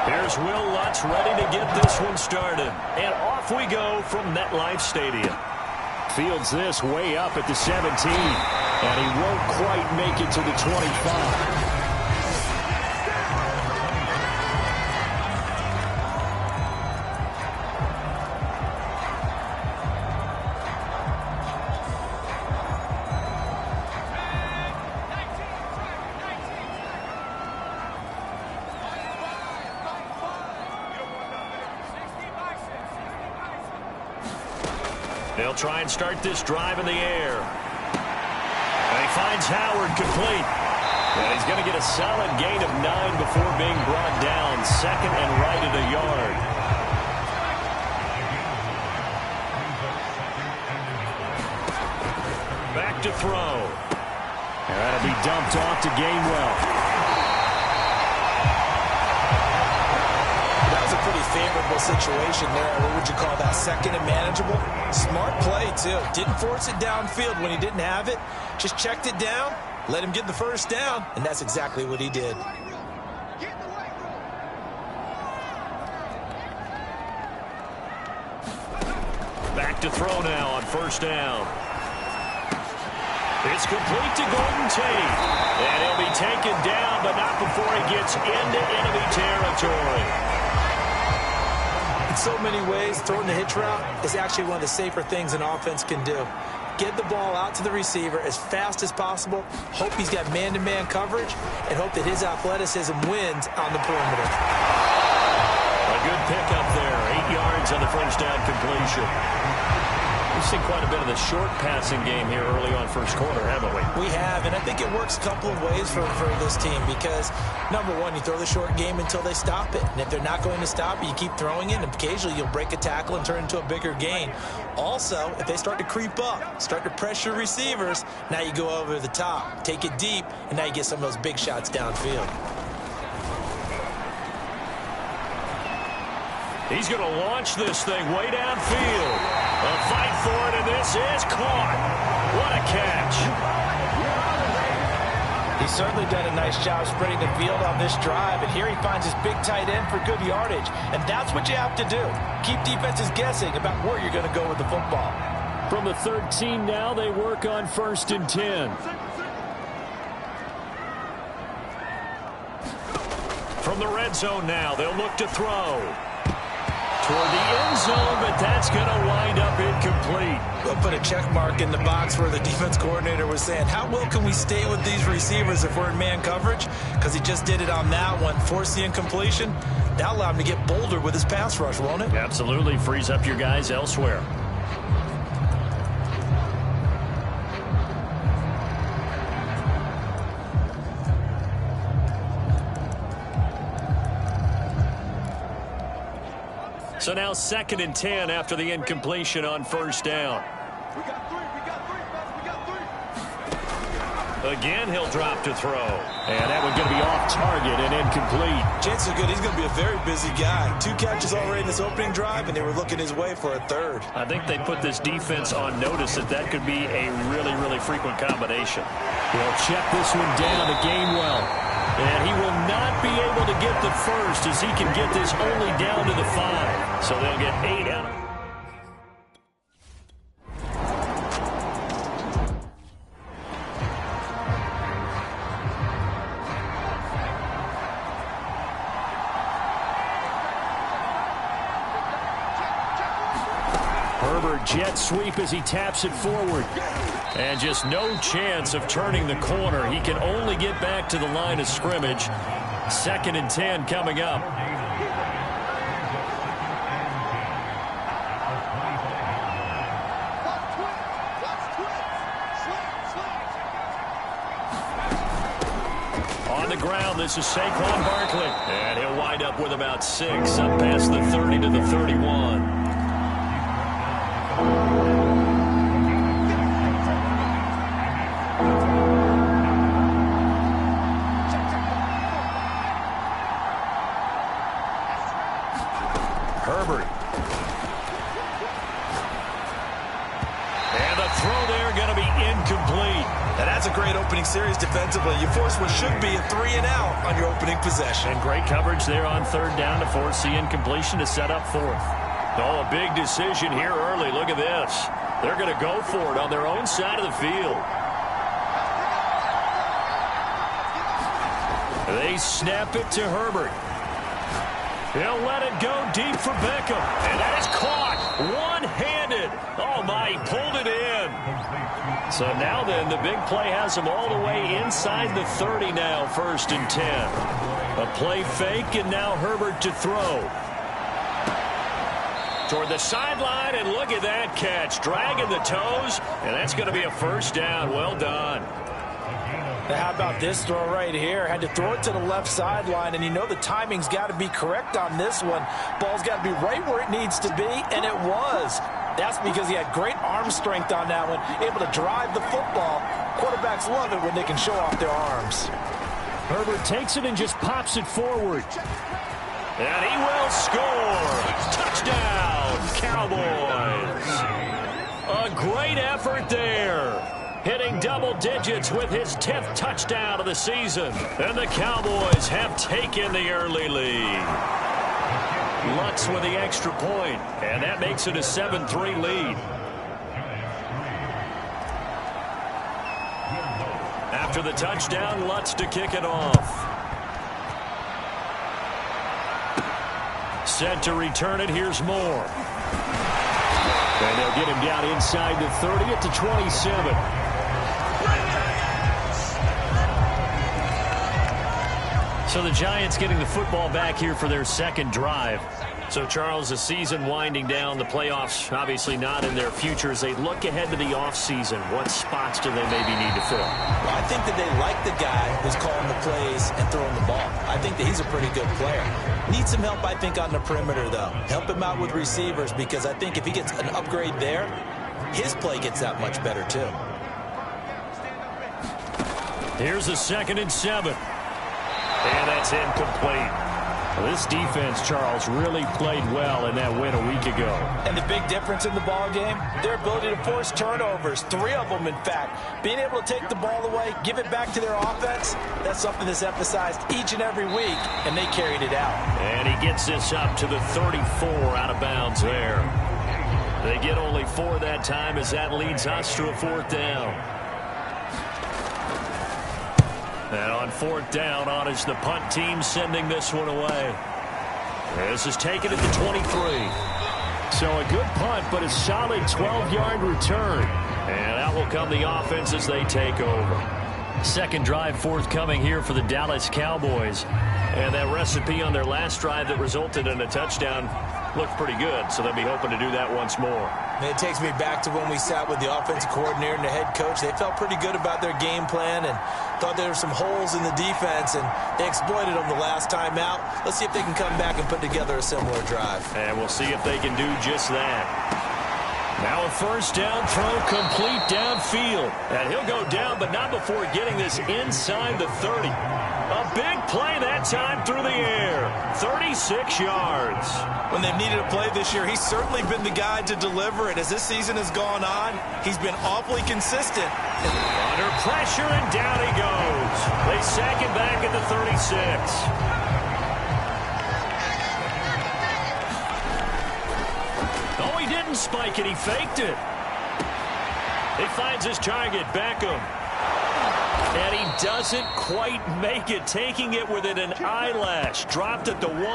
Here's Will Lutz ready to get this one started. And off we go from MetLife Stadium. Fields this way up at the 17. And he won't quite make it to the 25. They'll try and start this drive in the air. And he finds Howard complete. And he's going to get a solid gain of 9 before being brought down. Second and right at a yard. Back to throw. And that'll be dumped off to Gainwell. Pretty favorable situation there. What would you call that? Second and manageable. Smart play, too. Didn't force it downfield when he didn't have it. Just checked it down, let him get the first down, and that's exactly what he did. Back to throw now on first down. It's complete to Golden Tate. And he'll be taken down, but not before he gets into enemy territory. In so many ways, throwing the hitch route is actually one of the safer things an offense can do. Get the ball out to the receiver as fast as possible, hope he's got man-to-man coverage, and hope that his athleticism wins on the perimeter. A good pickup there, 8 yards on the first down completion. We've seen quite a bit of the short passing game here early on first quarter, haven't we? We have, and I think it works a couple of ways for this team because, number one, you throw the short game until they stop it. And if they're not going to stop it, you keep throwing it, and occasionally you'll break a tackle and turn it into a bigger gain. Also, if they start to creep up, start to pressure receivers, now you go over the top, take it deep, and now you get some of those big shots downfield. He's going to launch this thing way downfield. A fight for it, and this is caught. What a catch. He's certainly done a nice job spreading the field on this drive, and here he finds his big tight end for good yardage. And that's what you have to do. Keep defenses guessing about where you're going to go with the football. From the 13 now, they work on first and 10. From the red zone now, they'll look to throw. Toward the end zone, but that's going to wind up incomplete. We'll put a check mark in the box where the defense coordinator was saying, how well can we stay with these receivers if we're in man coverage? Because he just did it on that one, forced the incompletion. That'll allow him to get bolder with his pass rush, won't it? Absolutely. Frees up your guys elsewhere. So now second and 10 after the incompletion on first down. We got three. Again, he'll drop to throw. And that one's going to be off target and incomplete. Chances are good he's going to be a very busy guy. 2 catches already in this opening drive, and they were looking his way for a third. I think they put this defense on notice that could be a really, really frequent combination. They'll check this one down to Gainwell. And he will not be able to get the first as he can get this only down to the 5. So they'll get 8 out of it. Herbert jet sweep as he taps it forward. And just no chance of turning the corner. He can only get back to the line of scrimmage. Second and 10 coming up. On the ground, this is Saquon Barkley. And he'll wind up with about 6, up past the 30 to the 31. Herbert. And the throw there going to be incomplete. And that's a great opening opening series defensively. You force what should be a 3-and-out on your opening possession. And great coverage there on third down to force the incompletion to set up fourth. Oh, a big decision here early. Look at this. They're going to go for it on their own side of the field. They snap it to Herbert. He'll let it go deep for Beckham. And that is caught one-handed. Oh, my, he pulled it in. So now then, the big play has him all the way inside the 30 now, 1st and 10. A play fake, and now Herbert to throw. Toward the sideline, and look at that catch. Dragging the toes, and that's going to be a first down. Well done. Now, how about this throw right here? Had to throw it to the left sideline, and you know the timing's got to be correct on this one. Ball's got to be right where it needs to be, and it was. That's because he had great arm strength on that one, able to drive the football. Quarterbacks love it when they can show off their arms. Herbert takes it and just pops it forward. And he will score. Touchdown, Cowboys. A great effort there. Hitting double digits with his 10th touchdown of the season. And the Cowboys have taken the early lead. Lutz with the extra point, and that makes it a 7-3 lead. After the touchdown, Lutz to kick it off. Set to return it, here's Moore. And they'll get him down inside the 30 at the 27. So the Giants getting the football back here for their second drive. So, Charles, the season winding down, the playoffs obviously not in their future. As they look ahead to the offseason, what spots do they maybe need to fill? Well, I think that they like the guy who's calling the plays and throwing the ball. I think that he's a pretty good player. Needs some help, I think, on the perimeter, though. Help him out with receivers, because I think if he gets an upgrade there, his play gets that much better, too. Here's a 2nd and 7. And that's incomplete. Well, this defense, Charles, really played well in that win a week ago. And the big difference in the ball game, their ability to force turnovers, 3 of them, in fact. Being able to take the ball away, give it back to their offense, that's something that's emphasized each and every week, and they carried it out. And he gets this up to the 34 out of bounds there. They get only 4 that time as that leads us to a 4th down. And on 4th down, on is the punt team sending this one away. This is taken at the 23. So a good punt, but a solid 12-yard return. And out will come the offense as they take over. Second drive forthcoming here for the Dallas Cowboys. And that recipe on their last drive that resulted in a touchdown looked pretty good, so they'll be hoping to do that once more. And it takes me back to when we sat with the offensive coordinator and the head coach. They felt pretty good about their game plan and thought there were some holes in the defense, and they exploited them the last time out. Let's see if they can come back and put together a similar drive. And we'll see if they can do just that. Now a 1st down throw complete downfield. And he'll go down, but not before getting this inside the 30. A big play that time through the air. 36 yards. When they've needed a play this year, he's certainly been the guy to deliver it. As this season has gone on, he's been awfully consistent. Under pressure, and down he goes. They sack him back at the 36. Oh, he didn't spike it. He faked it. He finds his target, Beckham. And he doesn't quite make it, taking it within an eyelash. Dropped at the 1.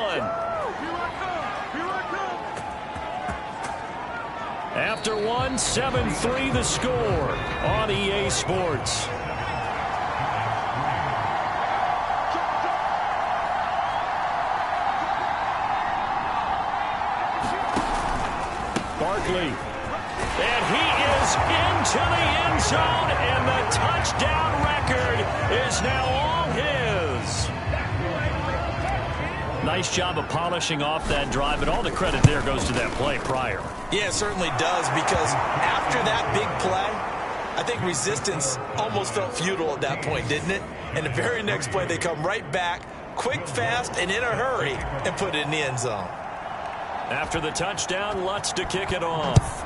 After 1, 7-3 the score on EA Sports. Barkley. And he is into the end zone, and the touchdown record is now all his. Nice job of polishing off that drive, and all the credit there goes to that play prior. Yeah, it certainly does, because after that big play, I think resistance almost felt futile at that point, didn't it? And the very next play, they come right back, quick, fast, and in a hurry, and put it in the end zone. After the touchdown, Lutz to kick it off.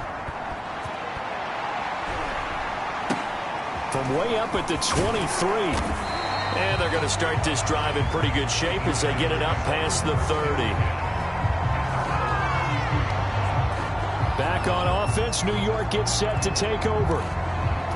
from way up at the 23. And they're going to start this drive in pretty good shape as they get it up past the 30. Back on offense, New York gets set to take over.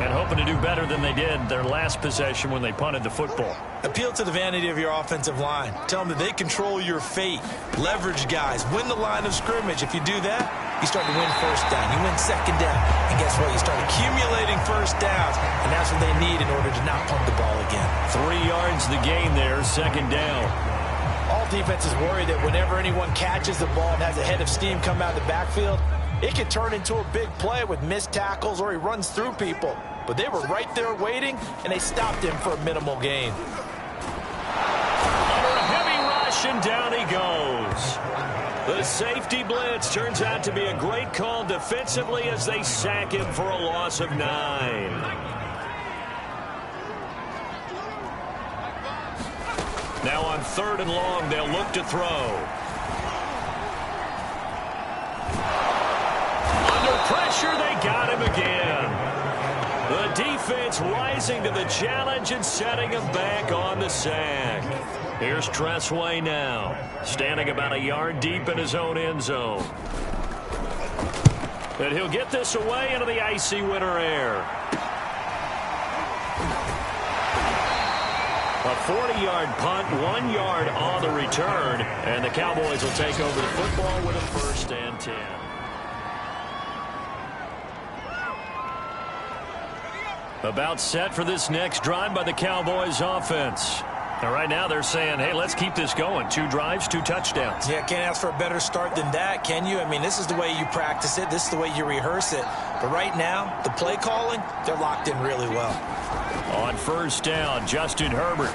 And hoping to do better than they did their last possession when they punted the football. Appeal to the vanity of your offensive line. Tell them that they control your fate. Leverage guys. Win the line of scrimmage. If you do that, you start to win first down. You win second down. And guess what? You start accumulating first downs. And that's what they need in order to not punt the ball again. 3 yards the gain there, second down. All defenses worry that whenever anyone catches the ball and has a head of steam come out of the backfield, it can turn into a big play with missed tackles or he runs through people. But they were right there waiting, and they stopped him for a minimal gain. Under a heavy rush, and down he goes. The safety blitz turns out to be a great call defensively as they sack him for a loss of 9. Now on 3rd and long, they'll look to throw. Under pressure, they got him again. The defense rising to the challenge and setting him back on the sack. Here's Tressway now, standing about a yard deep in his own end zone. And he'll get this away into the icy winter air. A 40-yard punt, 1 yard on the return, and the Cowboys will take over the football with a 1st and 10. About set for this next drive by the Cowboys offense. And right now they're saying, hey, let's keep this going. 2 drives, 2 touchdowns. Yeah, can't ask for a better start than that, can you? I mean, this is the way you practice it. This is the way you rehearse it. But right now, the play calling, they're locked in really well. On 1st down, Justin Herbert.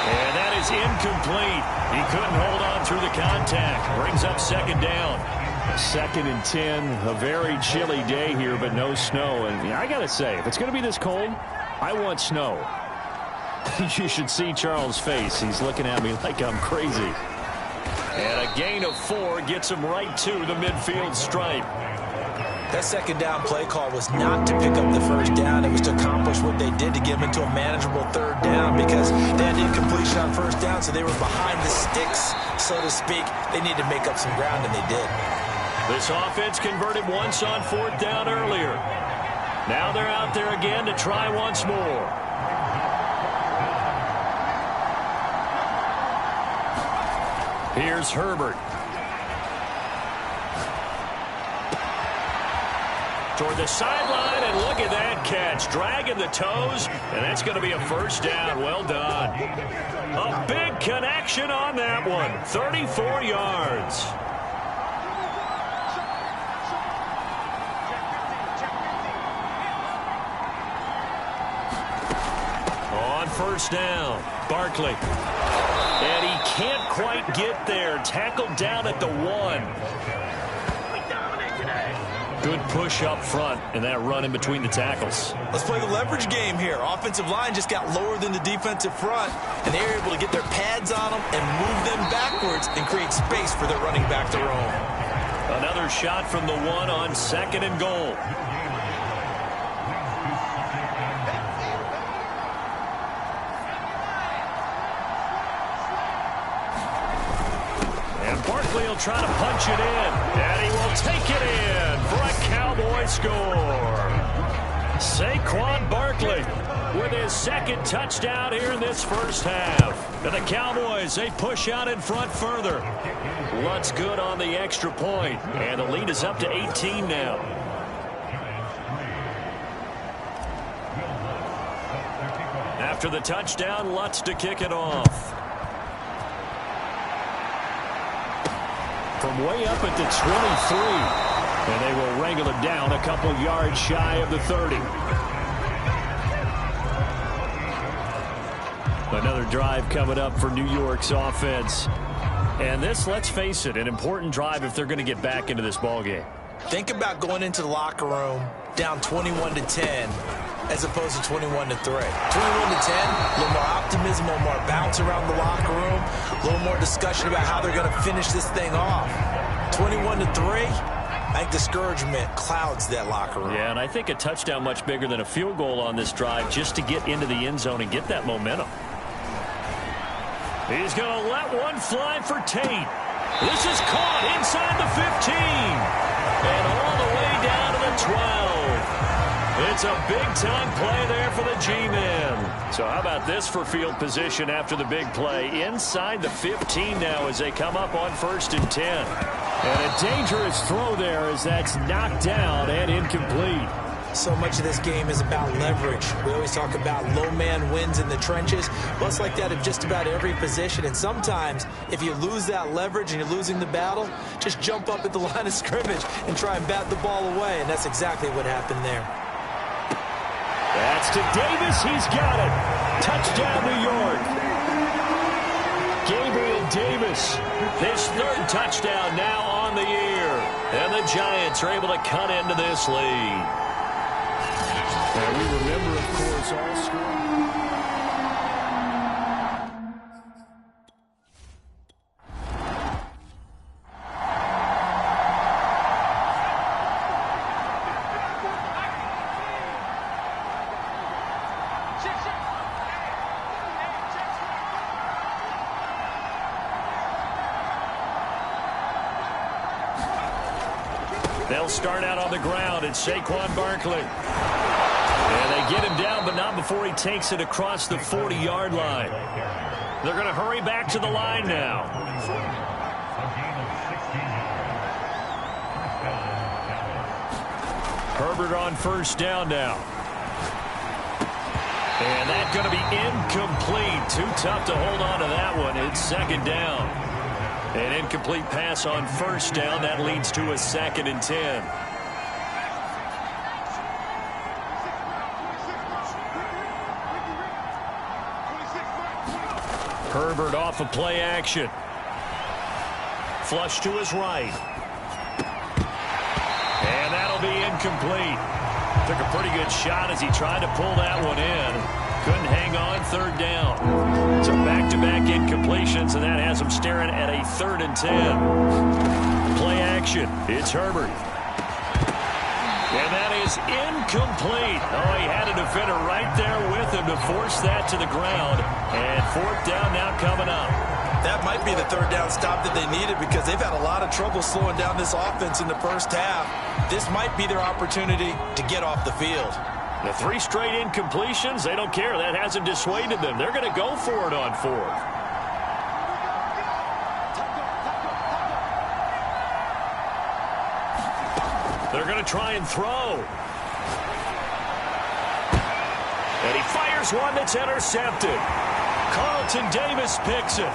And that is incomplete. He couldn't hold on through the contact. Brings up 2nd down. 2nd and 10, a very chilly day here, but no snow. And I got to say, if it's going to be this cold, I want snow. You should see Charles' face. He's looking at me like I'm crazy. And a gain of 4 gets him right to the midfield stripe. That 2nd down play call was not to pick up the 1st down. It was to accomplish what they did to get them into a manageable 3rd down because they had incompletion on 1st down, so they were behind the sticks, so to speak. They needed to make up some ground, and they did. This offense converted once on 4th down earlier. Now they're out there again to try once more. Here's Herbert. Toward the sideline, and look at that catch. Dragging the toes, and that's going to be a 1st down. Well done. A big connection on that one. 34 yards. On 1st down, Barkley. And he can't quite get there. Tackled down at the 1. Good push up front and that run in between the tackles. Let's play the leverage game here. Offensive line just got lower than the defensive front, and they were able to get their pads on them and move them backwards and create space for their running back to roam. Another shot from the 1 on 2nd and goal. Barkley will try to punch it in, and he will take it in for a Cowboy score. Saquon Barkley with his 2nd touchdown here in this 1st half. And the Cowboys, they push out in front further. Lutz good on the extra point, and the lead is up to 18 now. After the touchdown, Lutz to kick it off. From way up at the 23. And they will wrangle it down a couple yards shy of the 30. Another drive coming up for New York's offense. And this, let's face it, an important drive if they're going to get back into this ballgame. Think about going into the locker room down 21-10 as opposed to 21-3. 21-10, a little more optimism, a little more bounce around the locker room, a little more discussion about how they're going to finish this thing off. 21-3, I think discouragement clouds that locker room. Yeah, and I think a touchdown much bigger than a field goal on this drive just to get into the end zone and get that momentum. He's going to let one fly for Tate. This is caught inside the 15 and all the way down to the 12. It's a big-time play there for the G-men. So how about this for field position after the big play? Inside the 15 now as they come up on 1st and 10. And a dangerous throw there as that's knocked down and incomplete. So much of this game is about leverage. We always talk about low man wins in the trenches. Well, it's like that in just about every position. And sometimes, if you lose that leverage and you're losing the battle, just jump up at the line of scrimmage and try and bat the ball away. And that's exactly what happened there. That's to Davis. He's got it. Touchdown, New York. Gabriel Davis, his 3rd touchdown now on the year. And the Giants are able to cut into this lead. And we remember, of course, all scoring. They'll start out on the ground. It's Saquon Barkley. And they get him down, but not before he takes it across the 40-yard line. They're going to hurry back to the line now. Herbert on 1st down now. And that's going to be incomplete. Too tough to hold on to that one. It's 2nd down. An incomplete pass on 1st down. That leads to a 2nd and 10. Herbert off of play action. Flush to his right. And that'll be incomplete. Took a pretty good shot as he tried to pull that one in. Couldn't hang on. 3rd down. So back-to-back incompletions, and that has him staring at a 3rd and 10. Play action. It's Herbert. And that is incomplete. Oh, he had a defender right there with him to force that to the ground. And 4th down now coming up. That might be the 3rd down stop that they needed because they've had a lot of trouble slowing down this offense in the 1st half. This might be their opportunity to get off the field. The 3 straight incompletions, they don't care. That hasn't dissuaded them. They're going to go for it on 4th. They're going to try and throw. And he fires one that's intercepted. Carlton Davis picks it.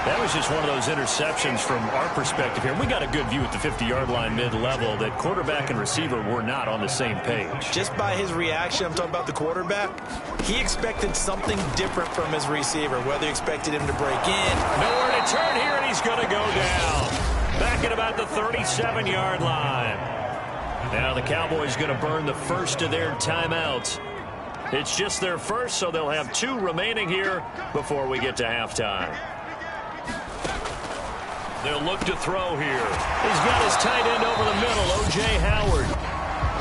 That was just one of those interceptions from our perspective here. We got a good view at the 50-yard line mid-level that quarterback and receiver were not on the same page. Just by his reaction, I'm talking about the quarterback, he expected something different from his receiver, whether he expected him to break in. Nowhere to turn here, and he's going to go down. Back at about the 37-yard line. Now the Cowboys going to burn the first of their timeouts. It's just their first, so they'll have 2 remaining here before we get to halftime. They'll look to throw here. He's got his tight end over the middle, O.J. Howard.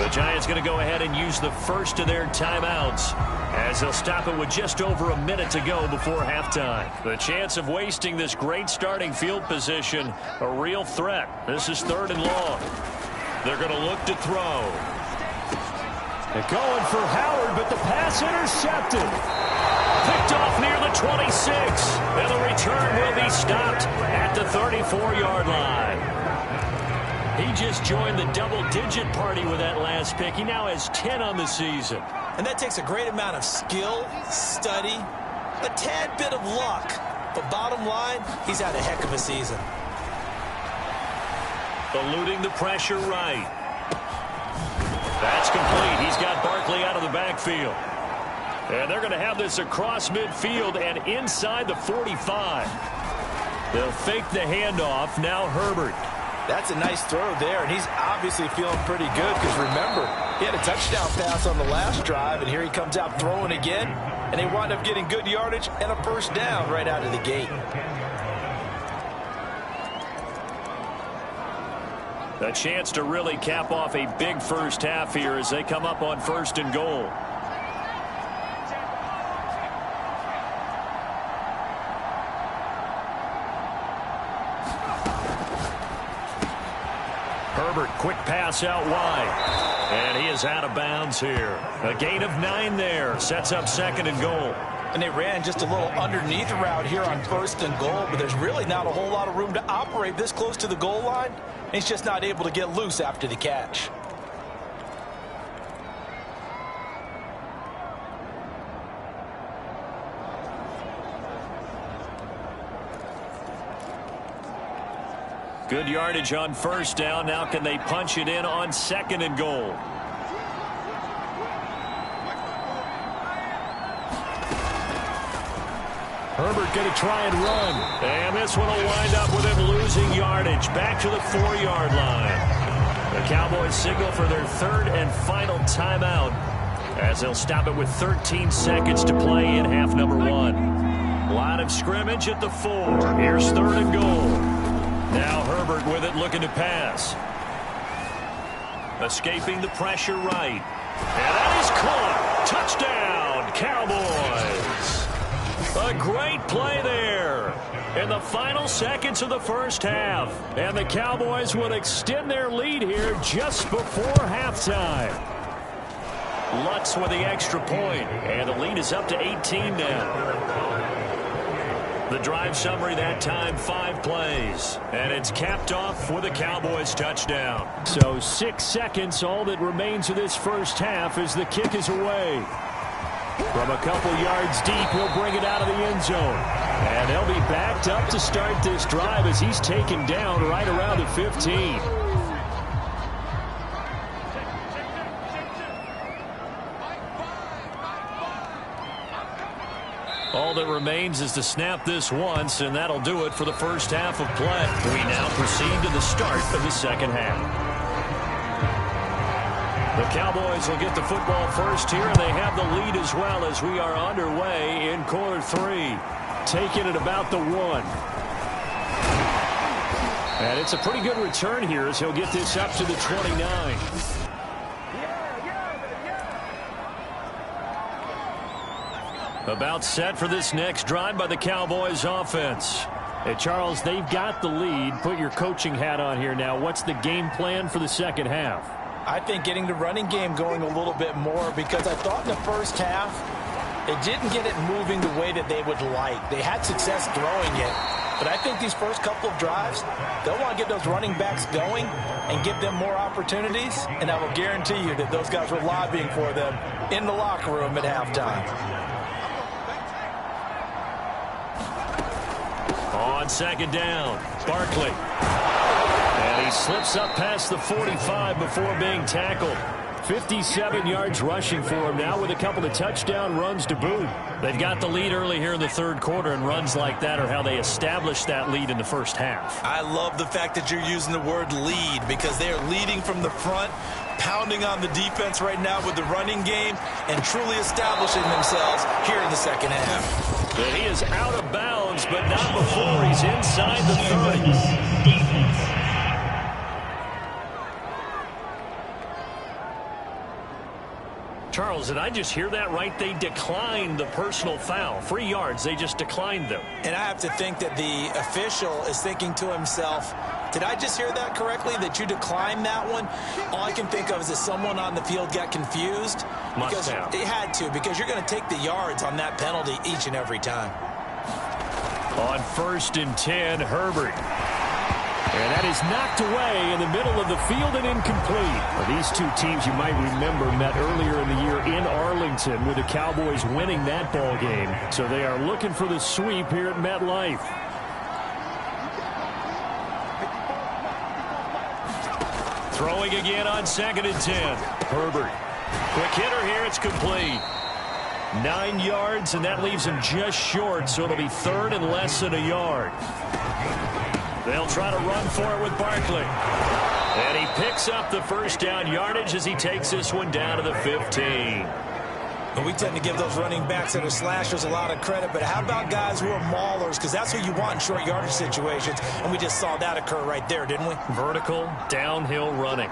The Giants going to go ahead and use the first of their timeouts as they'll stop it with just over a minute to go before halftime. The chance of wasting this great starting field position, a real threat. This is 3rd and long. They're going to look to throw. They're going for Howard, but the pass intercepted. Picked off near the 26. And the return will be stopped at the 34-yard line. He just joined the double-digit party with that last pick. He now has 10 on the season. And that takes a great amount of skill, study, a tad bit of luck. But bottom line, he's had a heck of a season. Eluding the pressure right. That's complete. He's got Barkley out of the backfield. And they're going to have this across midfield and inside the 45. They'll fake the handoff. Now Herbert. That's a nice throw there, and he's obviously feeling pretty good because, remember, he had a touchdown pass on the last drive, and here he comes out throwing again. and they wind up getting good yardage and a first down right out of the gate. A chance to really cap off a big first half here as they come up on 1st and goal. Herbert, quick pass out wide. And he is out of bounds here. A gain of 9 there. Sets up 2nd and goal. And they ran just a little underneath route here on 1st and goal, but there's really not a whole lot of room to operate this close to the goal line. He's just not able to get loose after the catch. Good yardage on 1st down. Now can they punch it in on 2nd and goal? Herbert going to try and run. And this one will wind up with him losing yardage. Back to the 4-yard line. The Cowboys signal for their 3rd and final timeout as they'll stop it with 13 seconds to play in half number 1. Line of scrimmage at the 4. Here's 3rd and goal. Now Herbert with it, looking to pass. Escaping the pressure right. And that is caught. Touchdown, Cowboys. A great play there in the final seconds of the first half. And the Cowboys will extend their lead here just before halftime. Lutz with the extra point, and the lead is up to 18 now. The drive summary that time, 5 plays. And it's capped off with a Cowboys touchdown. So 6 seconds, all that remains of this first half as the kick is away. From a couple yards deep, he'll bring it out of the end zone. And they'll be backed up to start this drive as he's taken down right around the 15. All that remains is to snap this once, and that'll do it for the first half of play. We now proceed to the start of the second half. The Cowboys will get the football first here, and they have the lead as well as we are underway in quarter 3. Taking it about the 1. And it's a pretty good return here as he'll get this up to the 29. About set for this next drive by the Cowboys offense. Hey, Charles, they've got the lead. Put your coaching hat on here now. What's the game plan for the second half? I think getting the running game going a little bit more, because I thought in the first half they didn't get it moving the way that they would like. They had success throwing it, but I think these first couple of drives, they'll want to get those running backs going and give them more opportunities, and I will guarantee you that those guys were lobbying for them in the locker room at halftime. On 2nd down, Barkley. And he slips up past the 45 before being tackled. 57 yards rushing for him now with a couple of touchdown runs to boot. They've got the lead early here in the 3rd quarter, and runs like that are how they established that lead in the first half. I love the fact that you're using the word lead, because they are leading from the front, pounding on the defense right now with the running game, and truly establishing themselves here in the second half. And he is out of bounds, but not before he's inside the 30. Charles, did I just hear that right? They declined the personal foul. 3 yards, they just declined them. And I have to think that the official is thinking to himself, did I just hear that correctly, that you declined that one? All I can think of is that someone on the field got confused. Must have. They had to, because you're going to take the yards on that penalty each and every time. On 1st and 10, Herbert. And that is knocked away in the middle of the field and incomplete. Well, these two teams, you might remember, met earlier in the year in Arlington with the Cowboys winning that ball game. So they are looking for the sweep here at MetLife. Throwing again on 2nd and 10. Herbert. Quick hitter here. It's complete. 9 yards, and that leaves him just short, so it'll be 3rd and less than a yard. They'll try to run for it with Barkley. And he picks up the first down yardage as he takes this one down to the 15. And we tend to give those running backs that are slashers a lot of credit, but how about guys who are maulers? Because that's what you want in short yardage situations, and we just saw that occur right there, didn't we? Vertical, downhill running.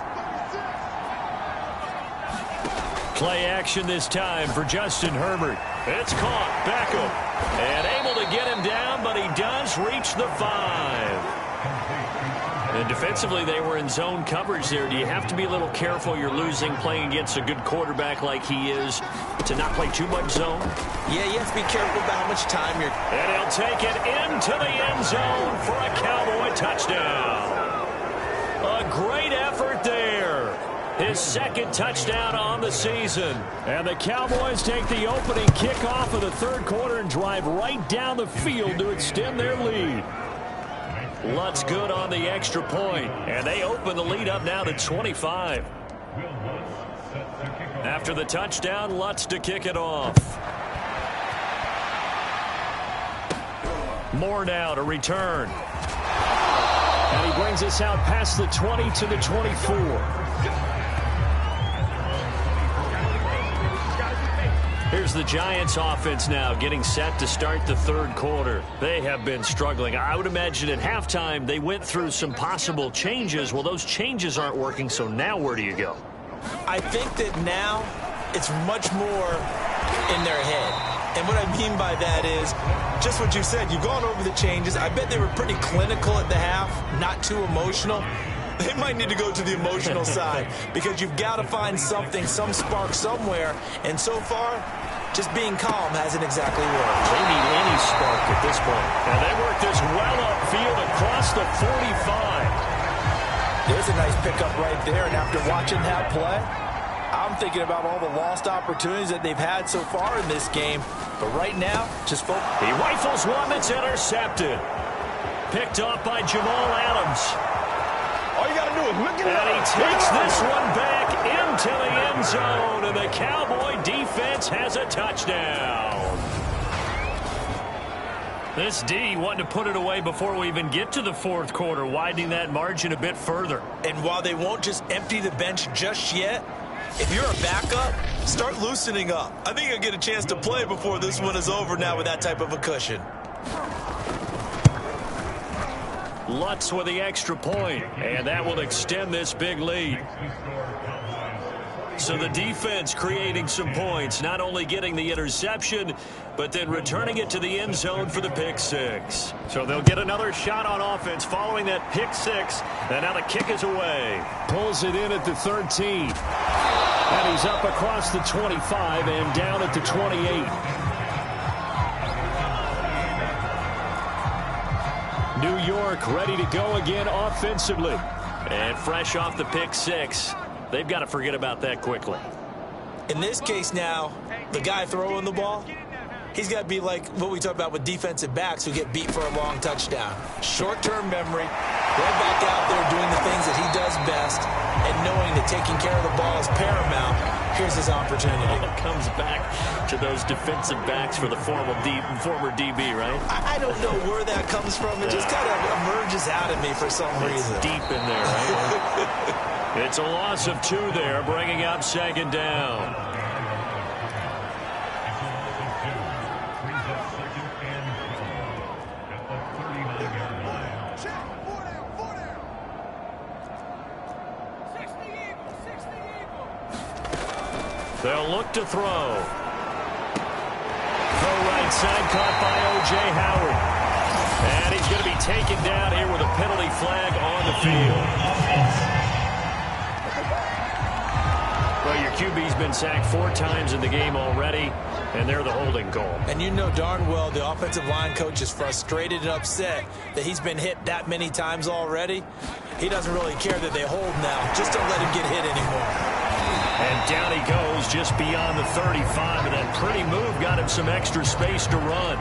Play action this time for Justin Herbert. It's caught, Beckham, and able to get him down, but he does reach the 5. And defensively, they were in zone coverage there. Do you have to be a little careful? You're losing playing against a good quarterback like he is to not play too much zone? Yeah, you have to be careful about how much time you're... And he'll take it into the end zone for a Cowboy touchdown. A great effort there. His second touchdown on the season. And the Cowboys take the opening kickoff of the third quarter and drive right down the field to extend their lead. Lutz good on the extra point, and they open the lead up now to 25. After the touchdown, Lutz to kick it off. Moore now to return. And he brings us out past the 20 to the 24. Here's the Giants offense now getting set to start the third quarter. They have been struggling. I would imagine at halftime they went through some possible changes. Well, those changes aren't working, so now where do you go? I think that now it's much more in their head. And what I mean by that is just what you said. You've gone over the changes. I bet they were pretty clinical at the half, not too emotional. They might need to go to the emotional side because you've got to find something, some spark somewhere. And so far, just being calm hasn't exactly worked. They need any spark at this point. And they work this well upfield across the 45. There's a nice pickup right there. And after watching that play, I'm thinking about all the lost opportunities that they've had so far in this game. But right now, just focus. He rifles one that's intercepted. Picked off by Jamal Adams. All you got to do is look it up. And he takes this one back into the end zone, and the Cowboy defense has a touchdown. This D wanting to put it away before we even get to the fourth quarter, widening that margin a bit further. And while they won't just empty the bench just yet, if you're a backup, start loosening up. I think you'll get a chance to play before this one is over now with that type of a cushion. Lutz with the extra point, and that will extend this big lead. So the defense creating some points, not only getting the interception, but then returning it to the end zone for the pick six. So they'll get another shot on offense following that pick six, and now the kick is away. Pulls it in at the 13. And he's up across the 25 and down at the 28. New York ready to go again offensively. And fresh off the pick six, they've got to forget about that quickly. In this case now, the guy throwing the ball, he's got to be like what we talk about with defensive backs who get beat for a long touchdown. Short-term memory, right back out there doing the things that he does best, and knowing that taking care of the ball is paramount. Here's his opportunity. It comes back to those defensive backs for the former DB, right? I don't know where that comes from. It just kind of emerges out of me for some reason. Deep in there, right? It's a loss of 2 there, bringing up second down. They'll look to throw. Throw right side, caught by O.J. Howard. And he's going to be taken down here with a penalty flag on the field. Well, your QB's been sacked 4 times in the game already, and they're the holding call. And you know darn well the offensive line coach is frustrated and upset that he's been hit that many times already. He doesn't really care that they hold now. Just don't let him get hit anymore. And down he goes just beyond the 35, and that pretty move got him some extra space to run.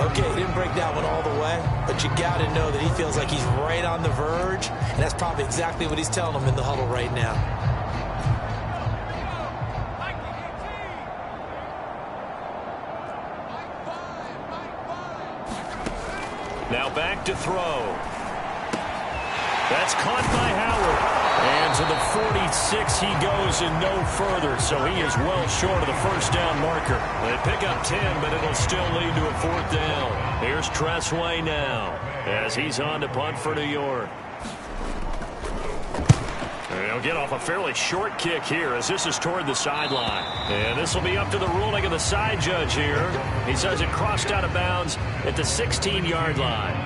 Okay, he didn't break that one all the way, but you got to know that he feels like he's right on the verge, and that's probably exactly what he's telling them in the huddle right now. Now back to throw. That's caught by Howard. And to the 46 he goes and no further, so he is well short of the first down marker. They pick up 10, but it'll still lead to a fourth down. Here's Tressway now as he's on to punt for New York. They'll get off a fairly short kick here as this is toward the sideline. And this will be up to the ruling of the side judge here. He says it crossed out of bounds at the 16-yard line.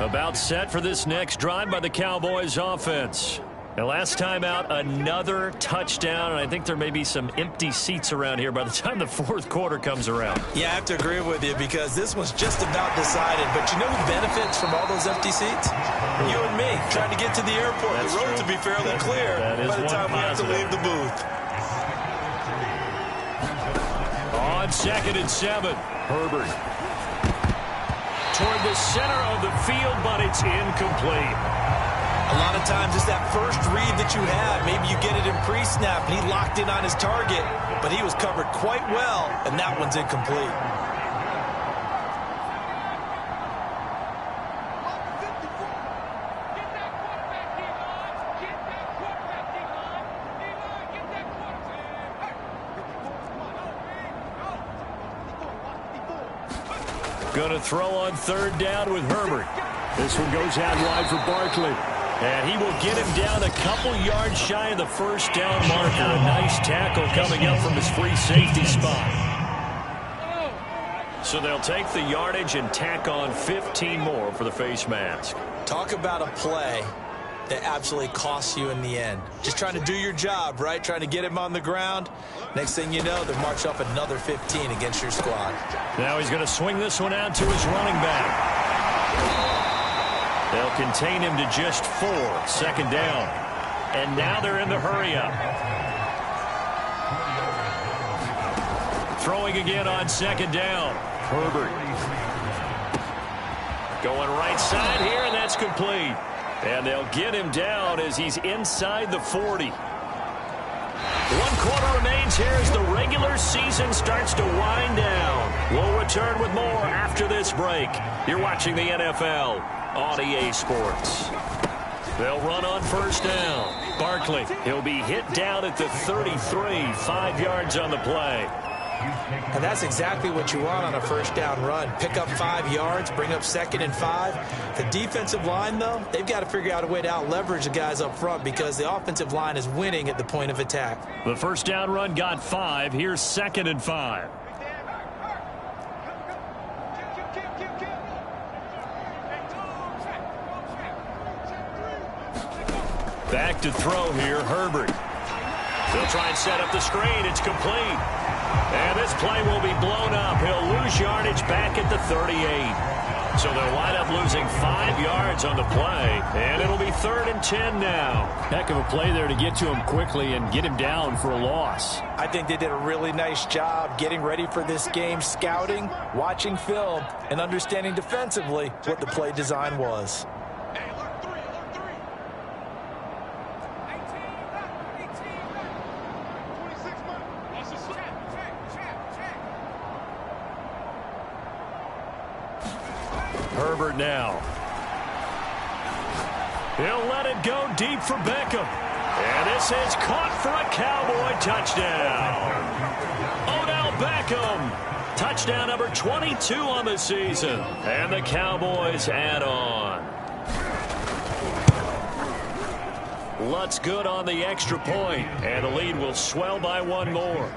About set for this next drive by the Cowboys offense. And last time out, another touchdown, and I think there may be some empty seats around here by the time the fourth quarter comes around. Yeah, I have to agree with you because this one's just about decided. But you know who benefits from all those empty seats? You and me, trying to get to the airport. That's the road true. to be fairly clear by the time we have to leave the booth. On 2nd and 7, Herbert. Toward the center of the field, but it's incomplete. A lot of times it's that first read that you have. Maybe you get it in pre-snap, and he locked in on his target, but he was covered quite well, and that one's incomplete. Going to throw on 3rd down with Herbert. This one goes out wide for Barkley. And he will get him down a couple yards shy of the first down marker. A nice tackle coming up from his free safety spot. So they'll take the yardage and tack on 15 more for the face mask. Talk about a play that absolutely costs you in the end. Just trying to do your job, right? Trying to get him on the ground. Next thing you know, they march up another 15 against your squad. Now he's going to swing this one out to his running back. They'll contain him to just 4, 2nd down. And now they're in the hurry-up. Throwing again on 2nd down. Herbert. Going right side here, and that's complete. And they'll get him down as he's inside the 40. 1 quarter remains here as the regular season starts to wind down. We'll return with more after this break. You're watching the NFL on EA Sports. They'll run on 1st down. Barkley, he'll be hit down at the 33, 5 yards on the play. And that's exactly what you want on a 1st down run. Pick up 5 yards, bring up 2nd and 5. The defensive line, though, they've got to figure out a way to out-leverage the guys up front because the offensive line is winning at the point of attack. The 1st down run got 5. Here's 2nd and 5. Back to throw here, Herbert. They'll try and set up the screen. It's complete. And this play will be blown up. He'll lose yardage back at the 38. So they'll wind up losing 5 yards on the play. And it'll be 3rd and 10 now. Heck of a play there to get to him quickly and get him down for a loss. I think they did a really nice job getting ready for this game, scouting, watching film, and understanding defensively what the play design was. Herbert now. He'll let it go deep for Beckham. And this is caught for a Cowboy touchdown. Odell Beckham. Touchdown number 22 on the season. And the Cowboys add on. Lutz good on the extra point. And the lead will swell by 1 more.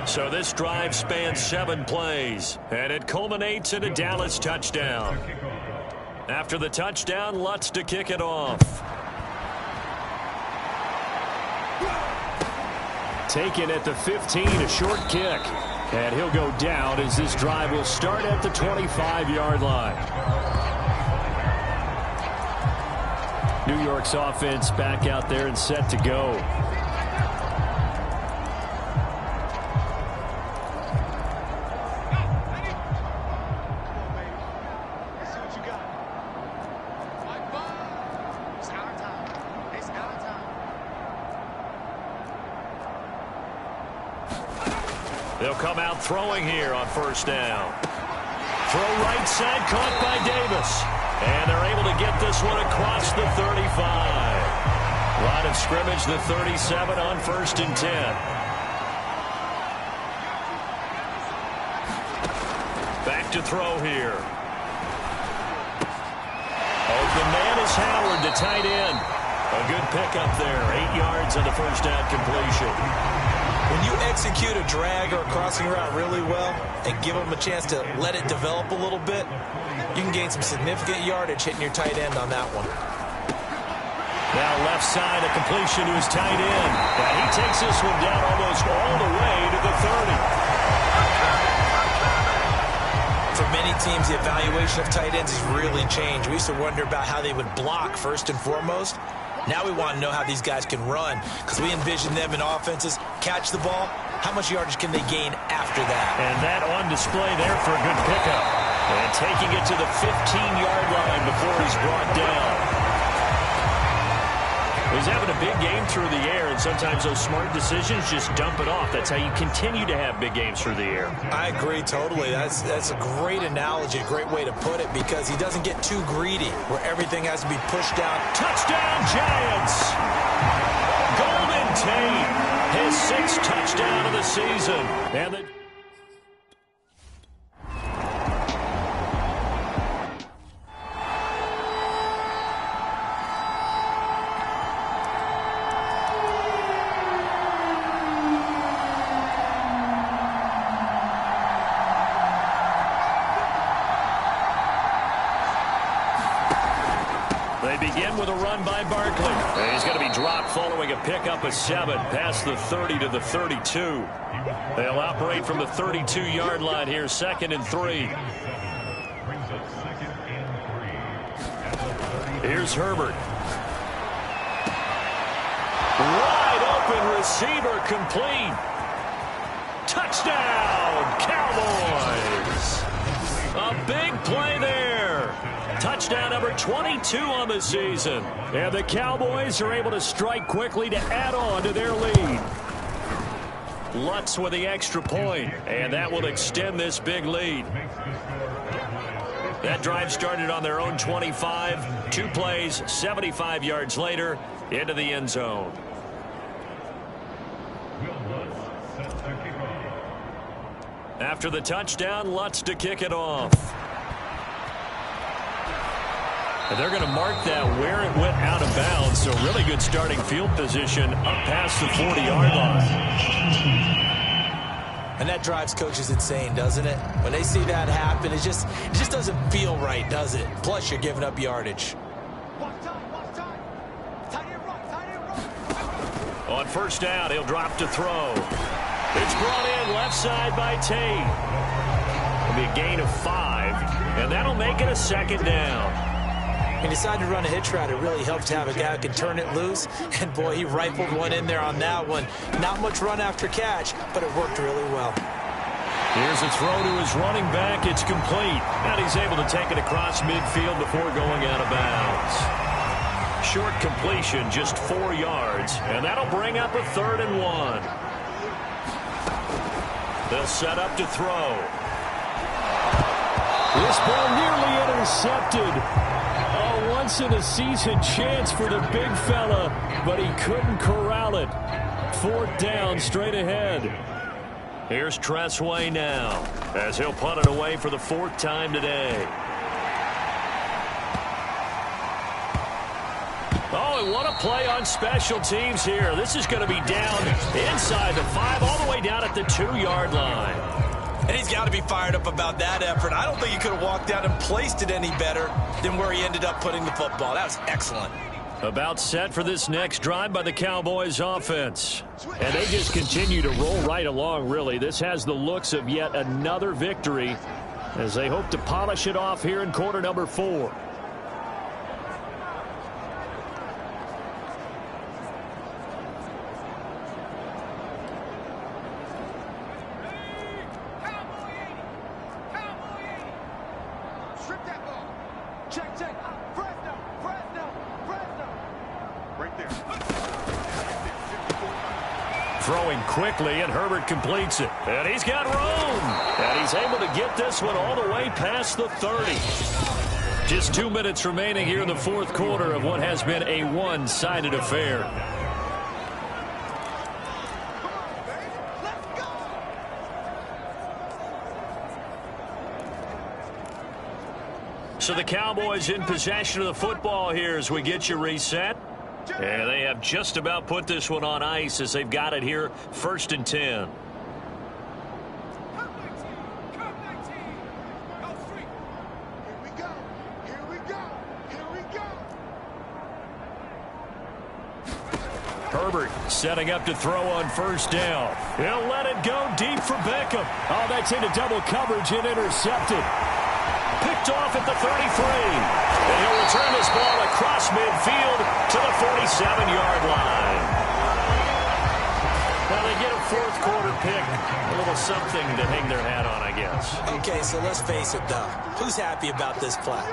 So this drive spans 7 plays, and it culminates in a Dallas touchdown. After the touchdown, Lutz to kick it off. Taken at the 15, a short kick. And he'll go down as this drive will start at the 25-yard line. New York's offense back out there and set to go. They'll come out throwing here on 1st down. Throw right side, caught by Davis. And they're able to get this one across the 35. of scrimmage, the 37 on 1st and 10. Back to throw here. Open man is Howard, the tight end. A good pickup there. 8 yards on the first down completion. When you execute a drag or a crossing route really well and give them a chance to let it develop a little bit, you can gain some significant yardage hitting your tight end on that one. Now left side, a completion to his tight end. And he takes this one down almost all the way to the 30. For many teams, the evaluation of tight ends has really changed. We used to wonder about how they would block first and foremost. Now we want to know how these guys can run, because we envision them in offenses catch the ball. How much yardage can they gain after that? And that on display there for a good pickup. And taking it to the 15-yard line before he's brought down. He's having a big game through the air, and sometimes those smart decisions just dump it off. That's how you continue to have big games through the air. I agree totally. That's a great analogy, a great way to put it, because he doesn't get too greedy where everything has to be pushed down. Touchdown, Giants! Golden Tate, his 6th touchdown of the season. And the with a run by Barkley. And he's going to be dropped following a pickup of 7 past the 30 to the 32. They'll operate from the 32-yard line here, 2nd and 3. Here's Herbert. Wide open receiver complete. Touchdown, Cowboys. A big play there. Touchdown number 22 on the season. And the Cowboys are able to strike quickly to add on to their lead. Lutz with the extra point, and that will extend this big lead. That drive started on their own 25. 2 plays, 75 yards later, into the end zone. After the touchdown, Lutz to kick it off. And they're going to mark that where it went out of bounds. So really good starting field position up past the 40-yard line. And that drives coaches insane, doesn't it? When they see that happen, it just doesn't feel right, does it? Plus, you're giving up yardage. On first down, he'll drop to throw. It's brought in left side by Tate. It'll be a gain of 5, and that'll make it a 2nd down. He decided to run a hitch route. It really helped to have a guy who can turn it loose. And, boy, he rifled one in there on that one. Not much run after catch, but it worked really well. Here's a throw to his running back. It's complete. And he's able to take it across midfield before going out of bounds. Short completion, just 4 yards. And that'll bring up a 3rd and 1. They'll set up to throw. This ball nearly intercepted. A once-in-a-season chance for the big fella, but he couldn't corral it. 4th down, straight ahead. Here's Tressway now, as he'll punt it away for the 4th time today. Oh, and what a play on special teams here. This is going to be down inside the 5, all the way down at the 2-yard line. And he's got to be fired up about that effort. I don't think he could have walked down and placed it any better than where he ended up putting the football. That was excellent. About set for this next drive by the Cowboys offense. And they just continue to roll right along, really. This has the looks of yet another victory as they hope to polish it off here in quarter number 4. Throwing quickly, and Herbert completes it. And he's got room. And he's able to get this one all the way past the 30. Just 2 minutes remaining here in the 4th quarter of what has been a one-sided affair. So the Cowboys in possession of the football here as we get you reset. And they have just about put this one on ice as they've got it here, 1st and 10. Herbert setting up to throw on 1st down. He'll let it go deep for Beckham. Oh, that's into double coverage and intercepted. Picked off at the 33. And he'll return this ball across midfield to the 47-yard line. Now they get a 4th quarter pick. A little something to hang their hat on, I guess. Okay, so let's face it, though. Who's happy about this play?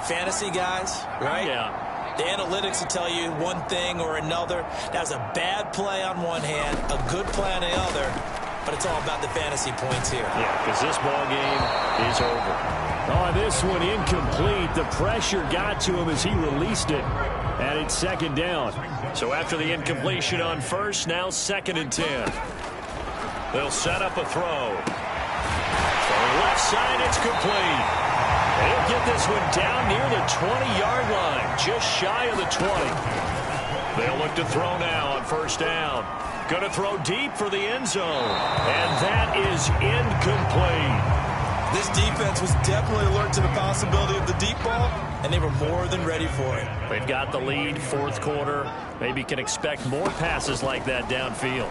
Fantasy guys, right? Yeah. The analytics will tell you one thing or another. That was a bad play on one hand, a good play on the other, but it's all about the fantasy points here. Yeah, because this ball game is over. Oh, this one incomplete. The pressure got to him as he released it, and it's 2nd down. So after the incompletion on 1st, now 2nd and 10. They'll set up a throw. From the left side, it's complete. And he'll get this one down near the 20-yard line, just shy of the 20. They'll look to throw now on 1st down. Going to throw deep for the end zone. And that is incomplete. This defense was definitely alert to the possibility of the deep ball, and they were more than ready for it. They've got the lead, 4th quarter. Maybe can expect more passes like that downfield.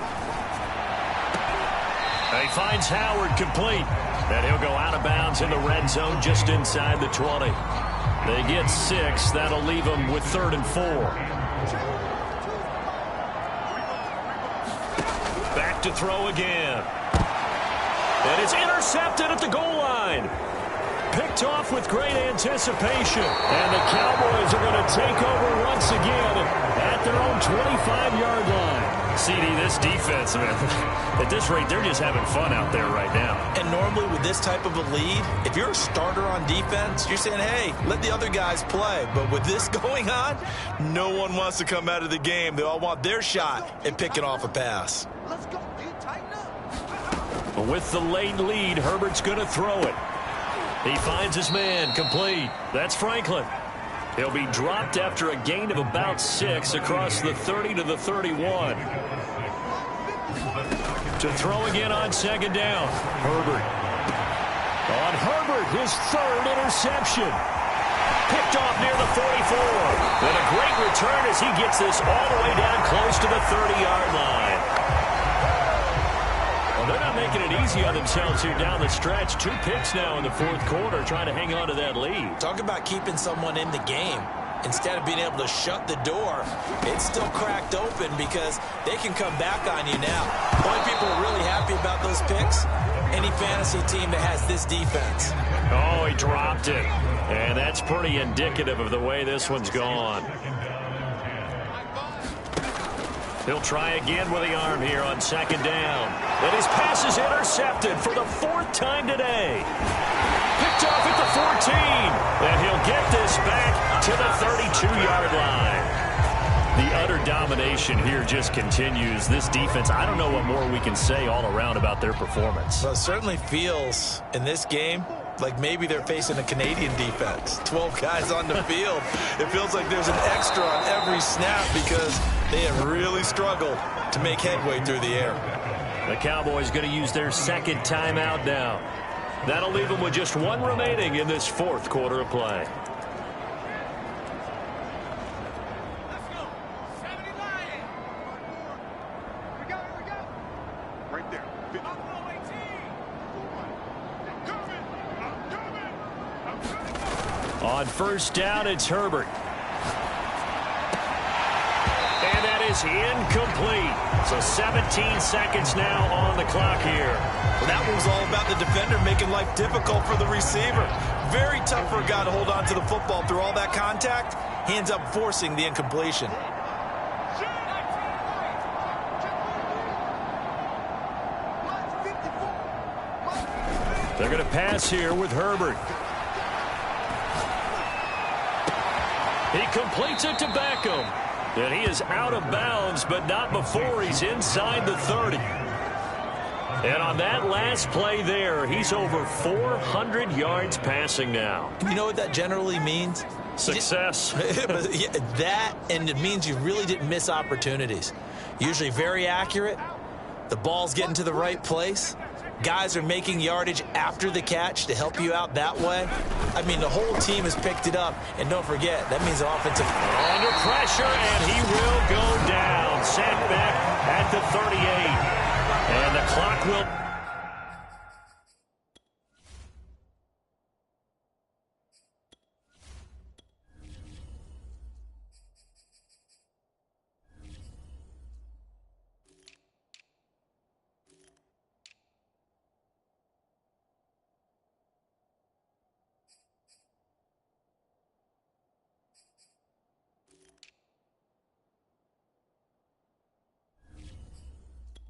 He finds Howard complete. And he'll go out of bounds in the red zone just inside the 20. They get 6. That'll leave them with 3rd and 4. Back to throw again. And it's intercepted at the goal line. Picked off with great anticipation. And the Cowboys are going to take over once again at their own 25-yard line. CD, this defense, man, at this rate, they're just having fun out there right now. And normally with this type of a lead, if you're a starter on defense, you're saying, hey, let the other guys play. But with this going on, no one wants to come out of the game. They all want their shot at picking off a pass. Let's go, dude. Tighten up. With the late lead, Herbert's going to throw it. He finds his man complete. That's Franklin. He'll be dropped after a gain of about 6 across the 30 to the 31. To throw again on 2nd down. Herbert. On Herbert, his 3rd interception. Picked off near the 44. And a great return as he gets this all the way down close to the 30-yard line. Well, they're not making it easy on themselves here down the stretch. 2 picks now in the 4th quarter trying to hang on to that lead. Talk about keeping someone in the game. Instead of being able to shut the door, it's still cracked open because they can come back on you now. Only people are really happy about those picks, any fantasy team that has this defense. Oh, he dropped it. And that's pretty indicative of the way this one's gone. He'll try again with the arm here on 2nd down. And his pass is intercepted for the 4th time today. Picked off at the 14. And he'll get this back to the 32-yard line. The utter domination here just continues. This defense, I don't know what more we can say all around about their performance. Well, it certainly feels in this game like maybe they're facing a Canadian defense. 12 guys on the field. It feels like there's an extra on every snap because they have really struggled to make headway through the air. The Cowboys going to use their 2nd timeout now. That'll leave them with just 1 remaining in this 4th quarter of play. Let's go. 79. Here we go. Right there. Buffalo 18. On 1st down, it's Herbert. And that is incomplete. So 17 seconds now on the clock here. Well, that one was all about the defender making life difficult for the receiver. Very tough for a guy to hold on to the football through all that contact. He ends up forcing the incompletion. They're going to pass here with Herbert. He completes it to Beckham. And he is out of bounds, but not before he's inside the 30. And on that last play there, he's over 400 yards passing now. You know what that generally means? Success. Yeah, that, and it means you really didn't miss opportunities. Usually very accurate. The ball's getting to the right place. Guys are making yardage after the catch to help you out that way. I mean, the whole team has picked it up. And don't forget, that means offensive. Under pressure, and he will go down. Sacked back at the 38. And the clock will...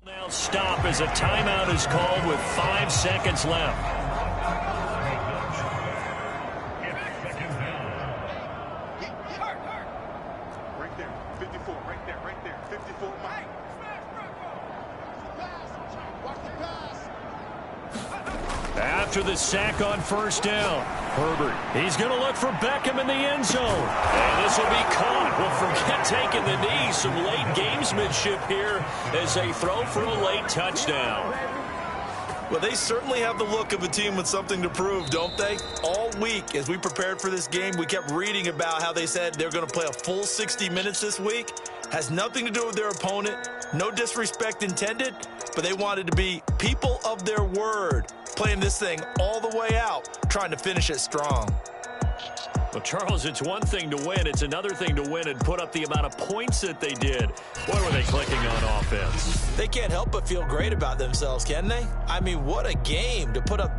Now stop as a timeout is called with 5 seconds left. Right there, 54, right there, 54. After the sack on first down, Herbert, he's going to look for Beckham in the end zone. And this will be caught. Well, forget taking the knee. Some late gamesmanship here as they throw for a late touchdown. Well, they certainly have the look of a team with something to prove, don't they? All week, as we prepared for this game, we kept reading about how they said they're going to play a full 60 minutes this week. Has nothing to do with their opponent. No disrespect intended, but they wanted to be people of their word, playing this thing all the way out, trying to finish it strong. Well, Charles, it's one thing to win. It's another thing to win and put up the amount of points that they did. Boy, were they clicking on offense. They can't help but feel great about themselves, can they? I mean, what a game to put up